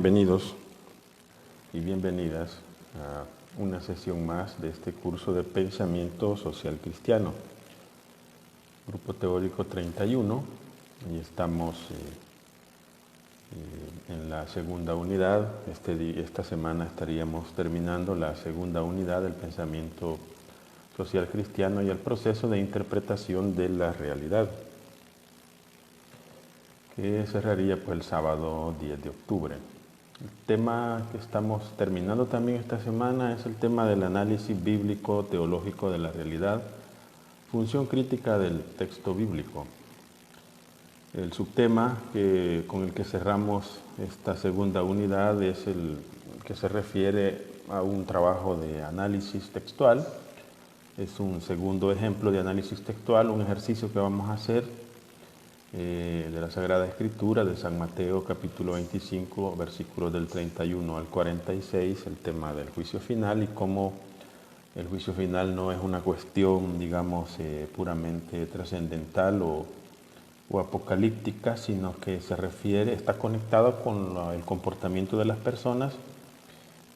bienvenidos y bienvenidas a una sesión más de este curso de Pensamiento Social Cristiano, Grupo Teórico 31, y estamos en la segunda unidad. Esta semana estaríamos terminando la segunda unidad del Pensamiento Social Cristiano y el proceso de interpretación de la realidad, que cerraría pues el sábado 10 de octubre. El tema que estamos terminando también esta semana es el tema del análisis bíblico teológico de la realidad, función crítica del texto bíblico. El subtema con el que cerramos esta segunda unidad es el que se refiere a un trabajo de análisis textual. Es un segundo ejemplo de análisis textual, un ejercicio que vamos a hacer de la Sagrada Escritura, de San Mateo capítulo 25, versículos del 31 al 46, el tema del juicio final y cómo el juicio final no es una cuestión, digamos, puramente trascendental o apocalíptica, sino que está conectado con el comportamiento de las personas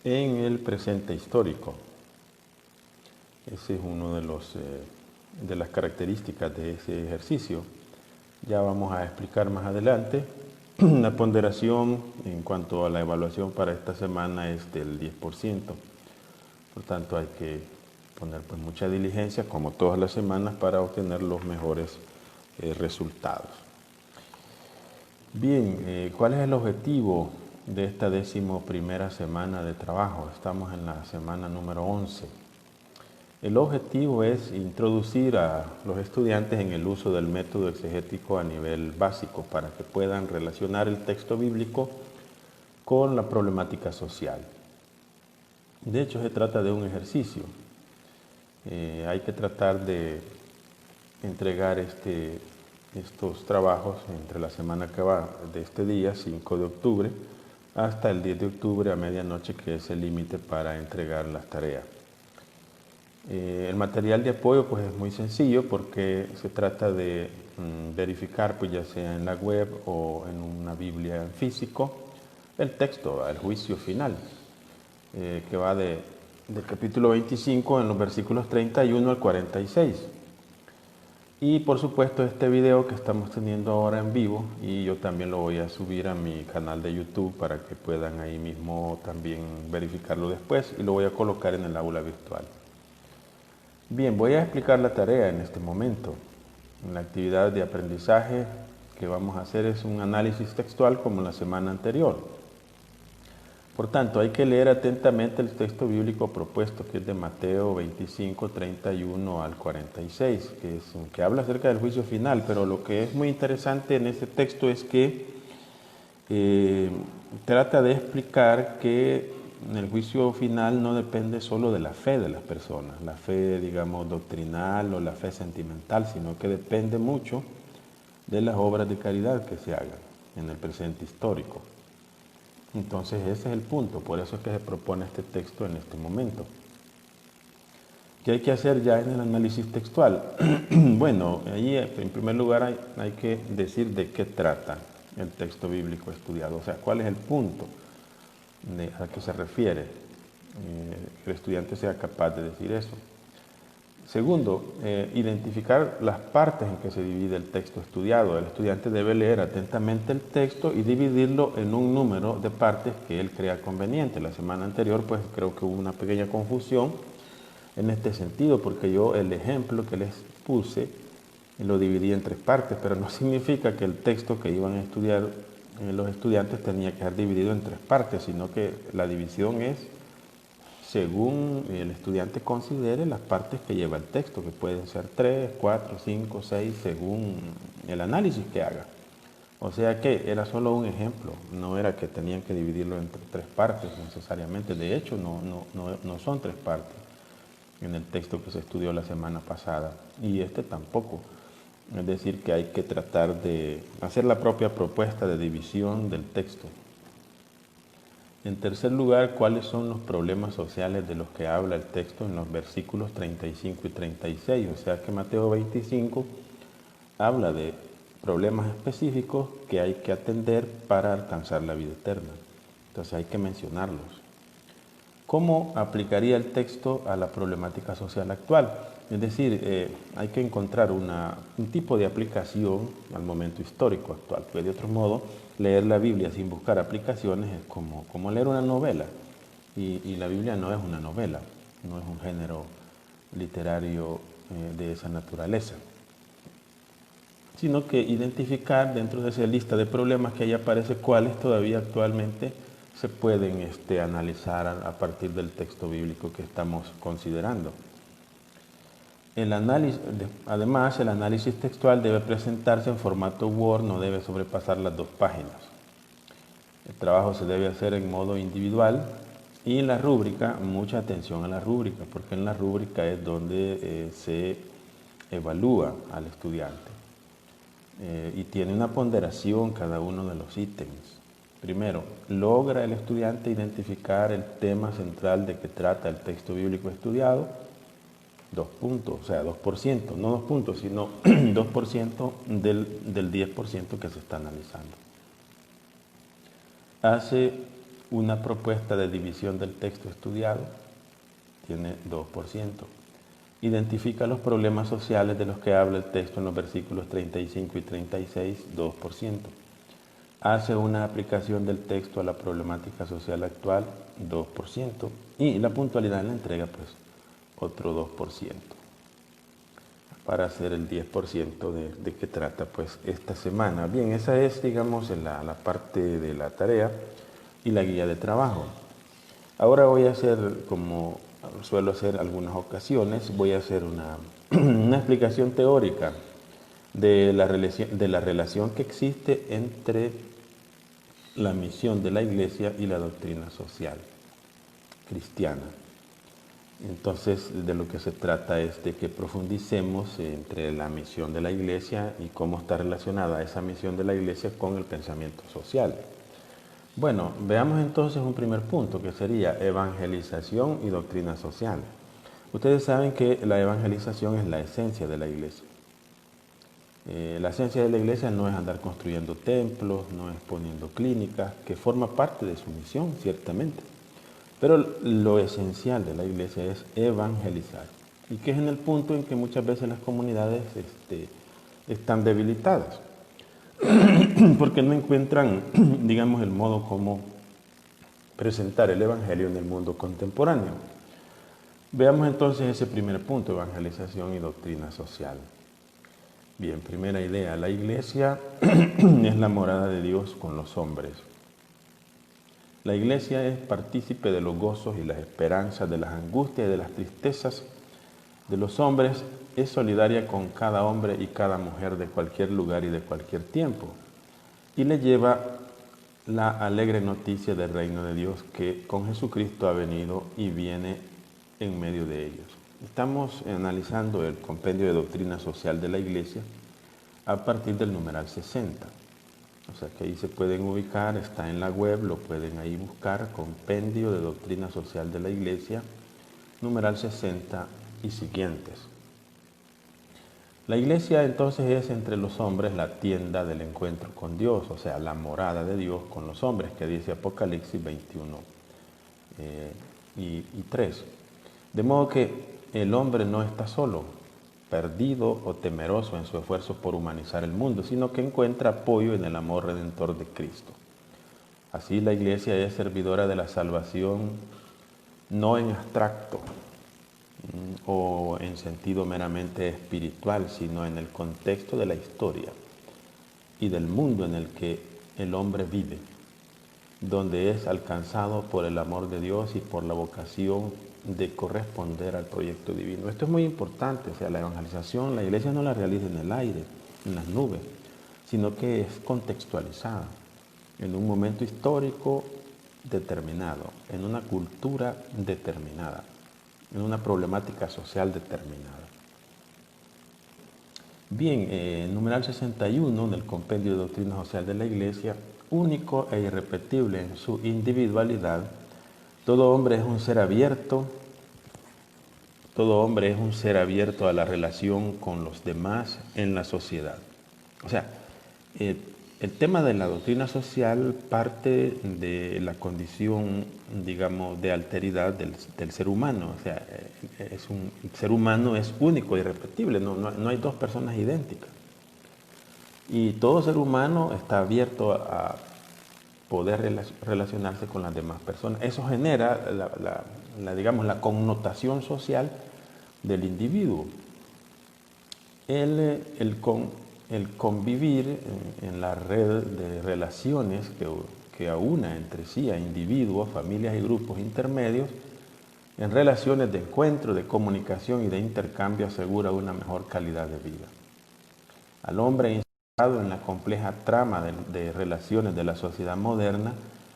en el presente histórico. Ese es uno de las características de ese ejercicio. Ya vamos a explicar más adelante. La ponderación en cuanto a la evaluación para esta semana es del 10%. Por tanto, hay que poner pues mucha diligencia, como todas las semanas, para obtener los mejores resultados. Bien, ¿cuál es el objetivo de esta 11ª semana de trabajo? Estamos en la semana número 11. El objetivo es introducir a los estudiantes en el uso del método exegético a nivel básico para que puedan relacionar el texto bíblico con la problemática social. De hecho, se trata de un ejercicio. Hay que tratar de entregar estos trabajos entre la semana que va de este día, 5 de octubre, hasta el 10 de octubre a medianoche, que es el límite para entregar las tareas. El material de apoyo pues es muy sencillo porque se trata de verificar, pues ya sea en la web o en una Biblia en físico, el texto, el juicio final, que va del capítulo 25 en los versículos 31 al 46. Y por supuesto este video que estamos teniendo ahora en vivo, y yo también lo voy a subir a mi canal de YouTube para que puedan ahí mismo también verificarlo después, y lo voy a colocar en el aula virtual. Bien, voy a explicar la tarea en este momento. La actividad de aprendizaje que vamos a hacer es un análisis textual como la semana anterior. Por tanto, hay que leer atentamente el texto bíblico propuesto, que es de Mateo 25, 31 al 46, que habla acerca del juicio final, pero lo que es muy interesante en este texto es que trata de explicar que el juicio final no depende solo de la fe de las personas, la fe, digamos, doctrinal o la fe sentimental, sino que depende mucho de las obras de caridad que se hagan en el presente histórico. Entonces ese es el punto, por eso es que se propone este texto en este momento. ¿Qué hay que hacer ya en el análisis textual? Bueno, ahí en primer lugar hay que decir de qué trata el texto bíblico estudiado, o sea, cuál es el punto a qué se refiere, que el estudiante sea capaz de decir eso. Segundo, identificar las partes en que se divide el texto estudiado. El estudiante debe leer atentamente el texto y dividirlo en un número de partes que él crea conveniente. La semana anterior pues creo que hubo una pequeña confusión en este sentido, porque yo el ejemplo que les puse lo dividí en 3 partes, pero no significa que el texto que iban a estudiar los estudiantes tenía que ser dividido en 3 partes, sino que la división es según el estudiante considere las partes que lleva el texto, que pueden ser 3, 4, 5, 6, según el análisis que haga. O sea que era solo un ejemplo, no era que tenían que dividirlo en 3 partes necesariamente. De hecho, no son 3 partes en el texto que se estudió la semana pasada, y este tampoco. Es decir, que hay que tratar de hacer la propia propuesta de división del texto. En tercer lugar, ¿cuáles son los problemas sociales de los que habla el texto en los versículos 35 y 36? O sea que Mateo 25 habla de problemas específicos que hay que atender para alcanzar la vida eterna. Entonces hay que mencionarlos. ¿Cómo aplicaría el texto a la problemática social actual? Es decir, hay que encontrar un tipo de aplicación al momento histórico actual. Pues de otro modo, leer la Biblia sin buscar aplicaciones es como leer una novela. Y la Biblia no es una novela, no es un género literario de esa naturaleza, sino que identificar dentro de esa lista de problemas que ahí aparece cuáles todavía actualmente se pueden analizar a partir del texto bíblico que estamos considerando. Además, el análisis textual debe presentarse en formato Word, no debe sobrepasar las 2 páginas. El trabajo se debe hacer en modo individual y en la rúbrica, mucha atención a la rúbrica, porque en la rúbrica es donde se evalúa al estudiante y tiene una ponderación cada uno de los ítems. Primero, logra el estudiante identificar el tema central de que trata el texto bíblico estudiado, 2 puntos, o sea, 2%, no 2 puntos, sino 2% del 10% que se está analizando. Hace una propuesta de división del texto estudiado, tiene 2%. Identifica los problemas sociales de los que habla el texto en los versículos 35 y 36, 2%. Hace una aplicación del texto a la problemática social actual, 2%. Y la puntualidad en la entrega, pues, otro 2%. Para hacer el 10% de que trata, pues, esta semana. Bien, esa es, digamos, la parte de la tarea y la guía de trabajo. Ahora voy a hacer, como suelo hacer algunas ocasiones, voy a hacer una explicación teórica de la relación que existe entre la misión de la Iglesia y la doctrina social cristiana. Entonces, de lo que se trata es de que profundicemos entre la misión de la Iglesia y cómo está relacionada esa misión de la Iglesia con el pensamiento social. Bueno, veamos entonces un primer punto que sería evangelización y doctrina social. Ustedes saben que la evangelización es la esencia de la Iglesia. La esencia de la Iglesia no es andar construyendo templos, no es poniendo clínicas, que forma parte de su misión, ciertamente. Pero lo esencial de la Iglesia es evangelizar. Y que es en el punto en que muchas veces las comunidades están debilitadas. Porque no encuentran, digamos, el modo como presentar el Evangelio en el mundo contemporáneo. Veamos entonces ese primer punto, evangelización y doctrina social. Bien, primera idea, la Iglesia es la morada de Dios con los hombres. La Iglesia es partícipe de los gozos y las esperanzas, de las angustias y de las tristezas de los hombres, es solidaria con cada hombre y cada mujer de cualquier lugar y de cualquier tiempo, y le lleva la alegre noticia del reino de Dios que con Jesucristo ha venido y viene en medio de ellos. Estamos analizando el compendio de doctrina social de la Iglesia a partir del numeral 60. O sea que ahí se pueden ubicar, está en la web, lo pueden ahí buscar, compendio de doctrina social de la Iglesia, numeral 60 y siguientes. La Iglesia entonces es entre los hombres la tienda del encuentro con Dios, o sea, la morada de Dios con los hombres, que dice Apocalipsis 21 y 3. De modo que el hombre no está solo, perdido o temeroso en su esfuerzo por humanizar el mundo, sino que encuentra apoyo en el amor redentor de Cristo. Así la Iglesia es servidora de la salvación no en abstracto o en sentido meramente espiritual, sino en el contexto de la historia y del mundo en el que el hombre vive, donde es alcanzado por el amor de Dios y por la vocación de corresponder al proyecto divino. Esto es muy importante, o sea, la evangelización, la Iglesia no la realiza en el aire, en las nubes, sino que es contextualizada en un momento histórico determinado, en una cultura determinada, en una problemática social determinada. Bien, numeral 61 del Compendio de Doctrina Social de la Iglesia, único e irrepetible en su individualidad, todo hombre es un ser abierto, a la relación con los demás en la sociedad. O sea, el tema de la doctrina social parte de la condición, digamos, de alteridad del ser humano. O sea, el ser humano es único, irrepetible, no hay dos personas idénticas. Y todo ser humano está abierto a poder relacionarse con las demás personas. Eso genera digamos, la connotación social del individuo. El convivir en la red de relaciones que aúna entre sí a individuos, familias y grupos intermedios, en relaciones de encuentro, de comunicación y de intercambio asegura una mejor calidad de vida. Al hombre en la compleja trama de relaciones de la sociedad moderna,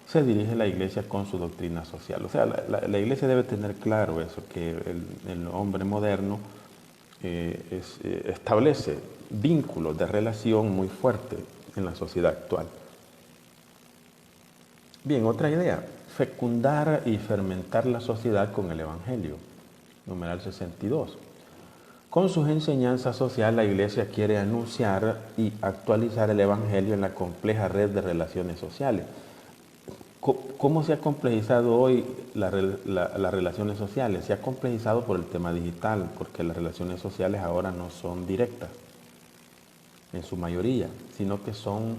se dirige la Iglesia con su doctrina social. O sea, la Iglesia debe tener claro eso, que el hombre moderno establece vínculos de relación muy fuertes en la sociedad actual. Bien, otra idea, fecundar y fermentar la sociedad con el Evangelio, numeral 62. Con sus enseñanzas sociales, la Iglesia quiere anunciar y actualizar el Evangelio en la compleja red de relaciones sociales. ¿Cómo se ha complejizado hoy las relaciones sociales? Se ha complejizado por el tema digital, porque las relaciones sociales ahora no son directas, en su mayoría, sino que son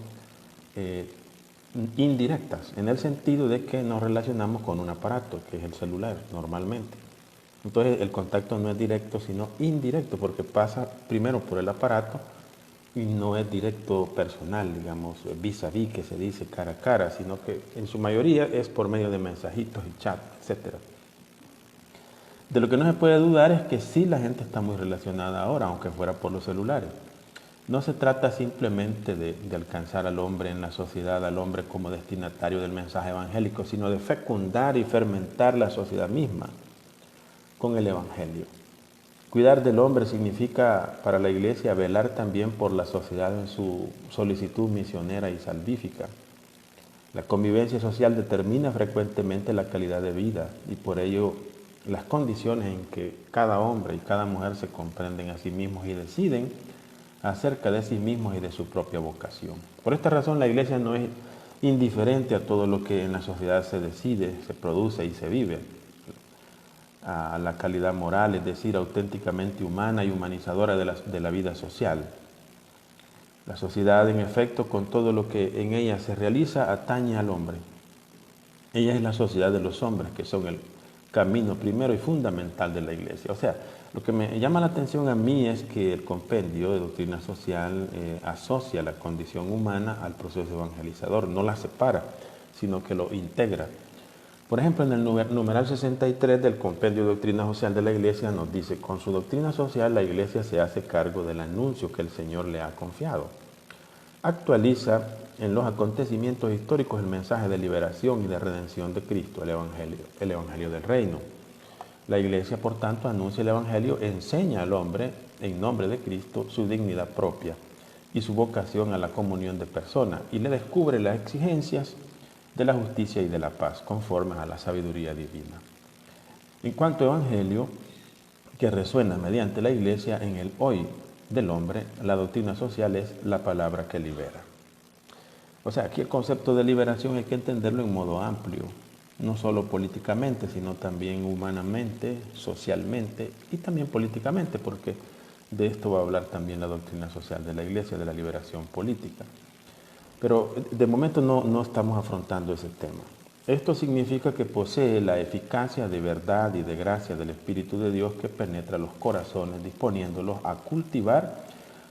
indirectas, en el sentido de que nos relacionamos con un aparato, que es el celular, normalmente. Entonces el contacto no es directo, sino indirecto, porque pasa primero por el aparato y no es directo personal, digamos, vis a vis, que se dice cara a cara, sino que en su mayoría es por medio de mensajitos y chat, etc. De lo que no se puede dudar es que sí, la gente está muy relacionada ahora, aunque fuera por los celulares. No se trata simplemente de alcanzar al hombre en la sociedad, al hombre como destinatario del mensaje evangélico, sino de fecundar y fermentar la sociedad misma con el Evangelio. Cuidar del hombre significa para la Iglesia velar también por la sociedad en su solicitud misionera y salvífica. La convivencia social determina frecuentemente la calidad de vida y por ello las condiciones en que cada hombre y cada mujer se comprenden a sí mismos y deciden acerca de sí mismos y de su propia vocación. Por esta razón la Iglesia no es indiferente a todo lo que en la sociedad se decide, se produce y se vive. A la calidad moral, es decir, auténticamente humana y humanizadora de la vida social. La sociedad, en efecto, con todo lo que en ella se realiza, atañe al hombre. Ella es la sociedad de los hombres, que son el camino primero y fundamental de la Iglesia. O sea, lo que me llama la atención a mí es que el compendio de doctrina social asocia la condición humana al proceso evangelizador, no la separa, sino que lo integra. Por ejemplo, en el numeral 63 del Compendio de Doctrina Social de la Iglesia nos dice: con su doctrina social la Iglesia se hace cargo del anuncio que el Señor le ha confiado. Actualiza en los acontecimientos históricos el mensaje de liberación y de redención de Cristo, el Evangelio del Reino. La Iglesia, por tanto, anuncia el Evangelio, enseña al hombre, en nombre de Cristo, su dignidad propia y su vocación a la comunión de personas, y le descubre las exigencias de la justicia y de la paz, conformes a la sabiduría divina. En cuanto a Evangelio, que resuena mediante la Iglesia en el hoy del hombre, la doctrina social es la palabra que libera. O sea, aquí el concepto de liberación hay que entenderlo en modo amplio, no solo políticamente, sino también humanamente, socialmente y también políticamente, porque de esto va a hablar también la doctrina social de la Iglesia, de la liberación política. Pero de momento no estamos afrontando ese tema. Esto significa que posee la eficacia de verdad y de gracia del Espíritu de Dios que penetra los corazones, disponiéndolos a cultivar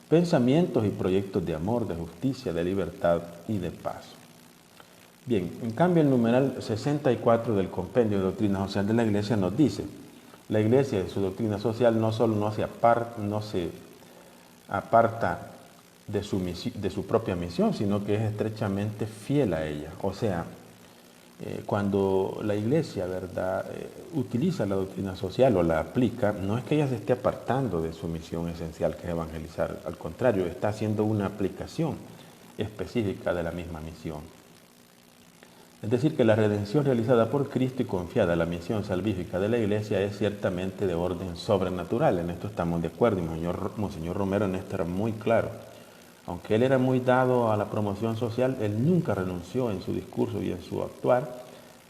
pensamientos y proyectos de amor, de justicia, de libertad y de paz. Bien, en cambio el numeral 64 del Compendio de Doctrina Social de la Iglesia nos dice: la Iglesia de su doctrina social no solo no se aparta de su propia misión, sino que es estrechamente fiel a ella. O sea, cuando la Iglesia, ¿verdad?, utiliza la doctrina social o la aplica, no es que ella se esté apartando de su misión esencial, que es evangelizar. Al contrario, está haciendo una aplicación específica de la misma misión. Es decir, que la redención realizada por Cristo y confiada a la misión salvífica de la Iglesia es ciertamente de orden sobrenatural. En esto estamos de acuerdo, y Monseñor Romero en esto era muy claro. Aunque él era muy dado a la promoción social, él nunca renunció en su discurso y en su actuar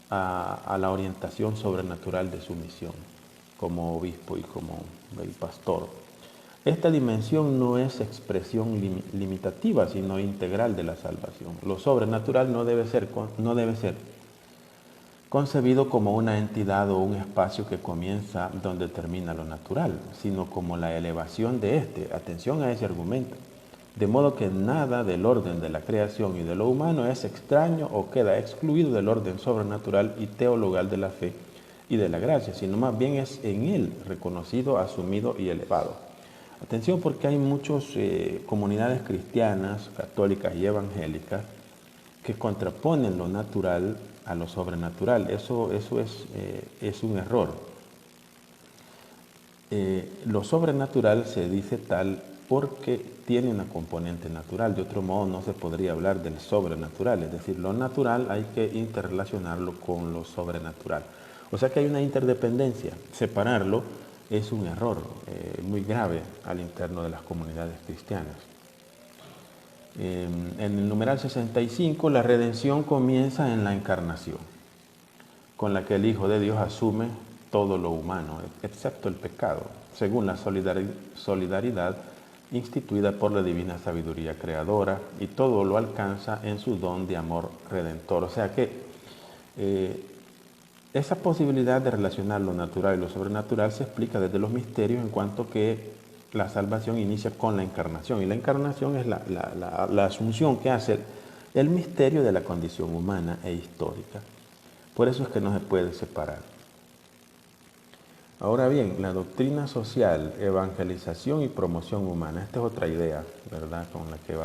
a la orientación sobrenatural de su misión como obispo y como el pastor. Esta dimensión no es expresión limitativa, sino integral de la salvación. Lo sobrenatural no debe ser concebido como una entidad o un espacio que comienza donde termina lo natural, sino como la elevación de este. Atención a ese argumento. De modo que nada del orden de la creación y de lo humano es extraño o queda excluido del orden sobrenatural y teologal de la fe y de la gracia, sino más bien es en él reconocido, asumido y elevado. Atención, porque hay muchas comunidades cristianas, católicas y evangélicas que contraponen lo natural a lo sobrenatural. Eso es un error. Lo sobrenatural se dice tal porque tiene una componente natural. De otro modo no se podría hablar del sobrenatural. Es decir, lo natural hay que interrelacionarlo con lo sobrenatural. O sea que hay una interdependencia. Separarlo es un error muy grave al interno de las comunidades cristianas. En el numeral 65, la redención comienza en la encarnación, con la que el Hijo de Dios asume todo lo humano, excepto el pecado, según la solidaridad instituida por la divina sabiduría creadora, y todo lo alcanza en su don de amor redentor. O sea que esa posibilidad de relacionar lo natural y lo sobrenatural se explica desde los misterios, en cuanto que la salvación inicia con la encarnación, y la encarnación es la asunción que hace el misterio de la condición humana e histórica. Por eso es que no se puede separar. Ahora bien, la doctrina social, evangelización y promoción humana, esta es otra idea, ¿verdad?, con la que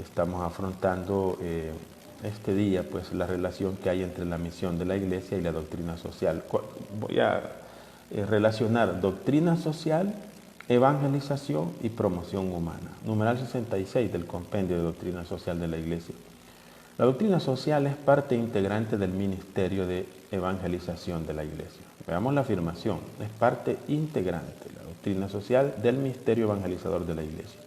estamos afrontando este día, pues la relación que hay entre la misión de la Iglesia y la doctrina social. Voy a relacionar doctrina social, evangelización y promoción humana. Numeral 66 del Compendio de Doctrina Social de la Iglesia. La doctrina social es parte integrante del ministerio de evangelización de la Iglesia. Veamos la afirmación. Es parte integrante, la doctrina social, del ministerio evangelizador de la Iglesia.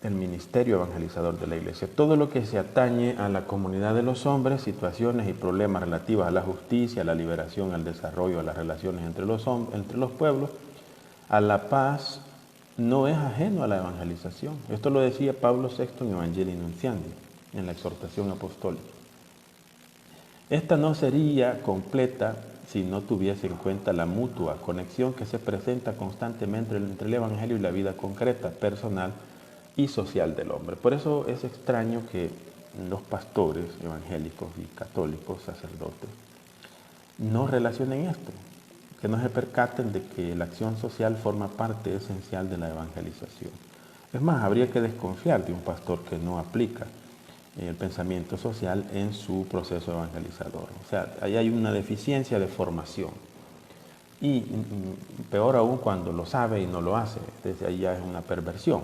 El ministerio evangelizador de la Iglesia. Todo lo que se atañe a la comunidad de los hombres, situaciones y problemas relativos a la justicia, a la liberación, al desarrollo, a las relaciones entre los pueblos, a la paz, no es ajeno a la evangelización. Esto lo decía Pablo VI en Evangelii Nuntiandi, en la exhortación apostólica. Esta no sería completa si no tuviese en cuenta la mutua conexión que se presenta constantemente entre el Evangelio y la vida concreta, personal y social del hombre. Por eso es extraño que los pastores evangélicos y católicos, sacerdotes, no relacionen esto, que no se percaten de que la acción social forma parte esencial de la evangelización. Es más, habría que desconfiar de un pastor que no aplica el pensamiento social en su proceso evangelizador. O sea, ahí hay una deficiencia de formación. Y peor aún cuando lo sabe y no lo hace, desde ahí ya es una perversión.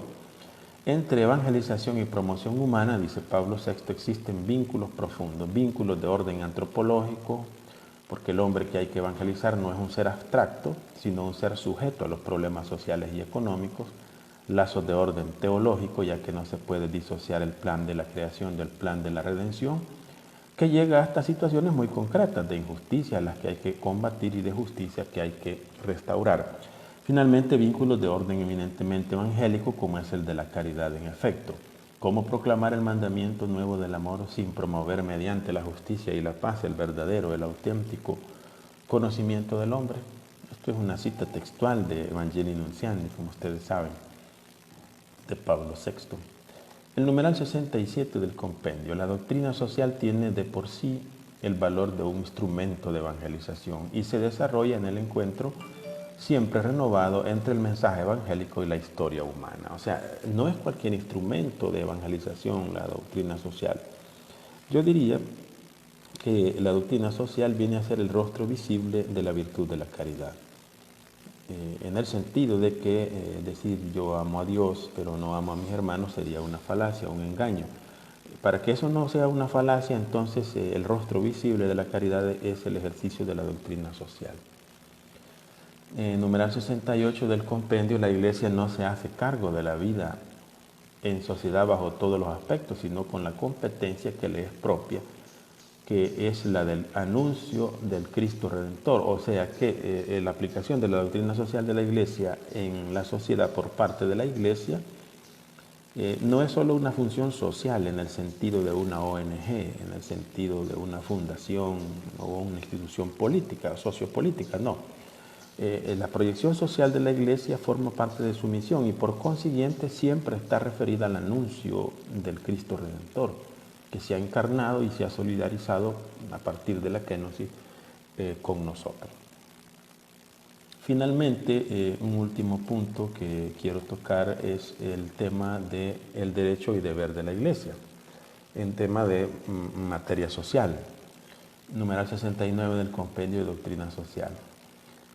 Entre evangelización y promoción humana, dice Pablo VI, existen vínculos profundos, vínculos de orden antropológico, porque el hombre que hay que evangelizar no es un ser abstracto, sino un ser sujeto a los problemas sociales y económicos, lazos de orden teológico, ya que no se puede disociar el plan de la creación del plan de la redención, que llega hasta situaciones muy concretas de injusticia, las que hay que combatir, y de justicia que hay que restaurar. Finalmente, vínculos de orden eminentemente evangélico, como es el de la caridad en efecto. ¿Cómo proclamar el mandamiento nuevo del amor sin promover mediante la justicia y la paz el verdadero, el auténtico conocimiento del hombre? Esto es una cita textual de Evangelii Nuntiandi, como ustedes saben, de Pablo VI. El numeral 67 del compendio. La doctrina social tiene de por sí el valor de un instrumento de evangelización y se desarrolla en el encuentro siempre renovado entre el mensaje evangélico y la historia humana. O sea, no es cualquier instrumento de evangelización la doctrina social. Yo diría que la doctrina social viene a ser el rostro visible de la virtud de la caridad. En el sentido de que decir yo amo a Dios pero no amo a mis hermanos sería una falacia, un engaño. Para que eso no sea una falacia, entonces el rostro visible de la caridad es el ejercicio de la doctrina social. numeral 68 del compendio, la Iglesia no se hace cargo de la vida en sociedad bajo todos los aspectos, sino con la competencia que le es propia, que es la del anuncio del Cristo Redentor. O sea que la aplicación de la doctrina social de la Iglesia en la sociedad por parte de la Iglesia no es solo una función social en el sentido de una ONG, en el sentido de una fundación o una institución política, sociopolítica, no. La proyección social de la Iglesia forma parte de su misión y por consiguiente siempre está referida al anuncio del Cristo Redentor, que se ha encarnado y se ha solidarizado a partir de la kenosis con nosotros. Finalmente, un último punto que quiero tocar es el tema del derecho y deber de la Iglesia, en tema de materia social. Numeral 69 del Compendio de Doctrina Social.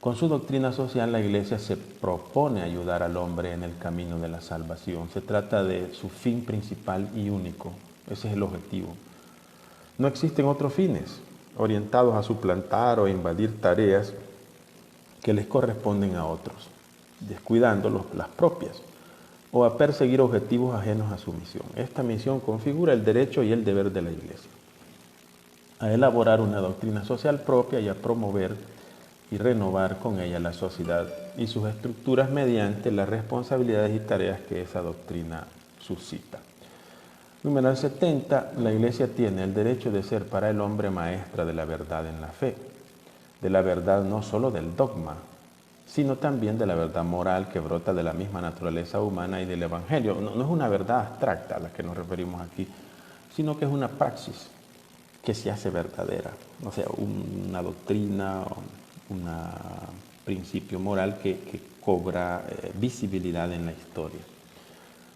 Con su doctrina social, la Iglesia se propone ayudar al hombre en el camino de la salvación. Se trata de su fin principal y único. Ese es el objetivo. No existen otros fines orientados a suplantar o invadir tareas que les corresponden a otros, descuidando las propias, o a perseguir objetivos ajenos a su misión. Esta misión configura el derecho y el deber de la Iglesia a elaborar una doctrina social propia y a promover y renovar con ella la sociedad y sus estructuras mediante las responsabilidades y tareas que esa doctrina suscita. Numeral 70. La Iglesia tiene el derecho de ser para el hombre maestra de la verdad en la fe, de la verdad no solo del dogma, sino también de la verdad moral que brota de la misma naturaleza humana y del Evangelio. No es una verdad abstracta a la que nos referimos aquí, sino que es una praxis que se hace verdadera, o sea, una doctrina, un principio moral que cobra visibilidad en la historia.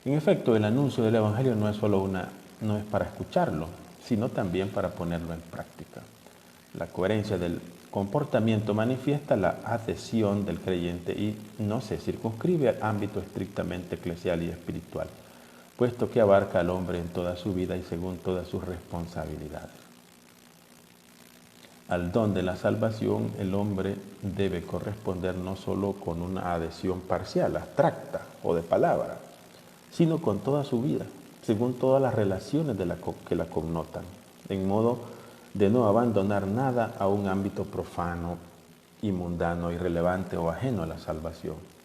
En efecto, el anuncio del Evangelio no es para escucharlo, sino también para ponerlo en práctica. La coherencia del comportamiento manifiesta la adhesión del creyente y no se circunscribe al ámbito estrictamente eclesial y espiritual, puesto que abarca al hombre en toda su vida y según todas sus responsabilidades. Al don de la salvación, el hombre debe corresponder no solo con una adhesión parcial, abstracta o de palabra, sino con toda su vida, según todas las relaciones que la connotan, en modo de no abandonar nada a un ámbito profano y mundano, irrelevante o ajeno a la salvación.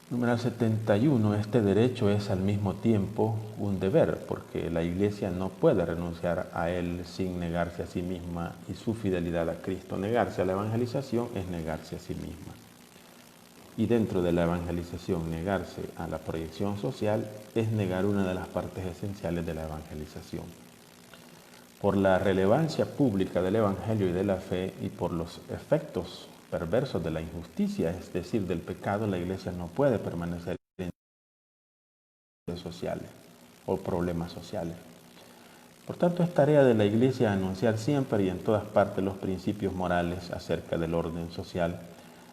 Número 71. Este derecho es al mismo tiempo un deber, porque la Iglesia no puede renunciar a él sin negarse a sí misma y su fidelidad a Cristo. Negarse a la evangelización es negarse a sí misma. Y dentro de la evangelización, negarse a la proyección social es negar una de las partes esenciales de la evangelización. Por la relevancia pública del Evangelio y de la fe y por los efectos perversos de la injusticia, es decir, del pecado, la Iglesia no puede permanecer en sociales o problemas sociales. Por tanto, es tarea de la Iglesia anunciar siempre y en todas partes los principios morales acerca del orden social,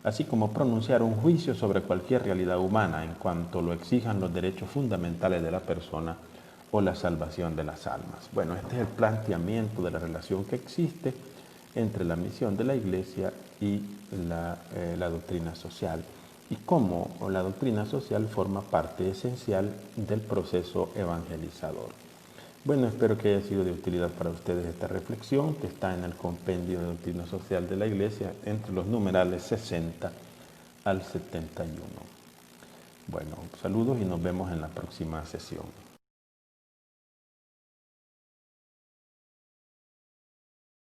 así como pronunciar un juicio sobre cualquier realidad humana en cuanto lo exijan los derechos fundamentales de la persona o la salvación de las almas. Bueno, este es el planteamiento de la relación que existe entre la misión de la Iglesia y la doctrina social, y cómo la doctrina social forma parte esencial del proceso evangelizador. Bueno, espero que haya sido de utilidad para ustedes esta reflexión que está en el Compendio de Doctrina Social de la Iglesia entre los numerales 60 al 71. Bueno, saludos y nos vemos en la próxima sesión.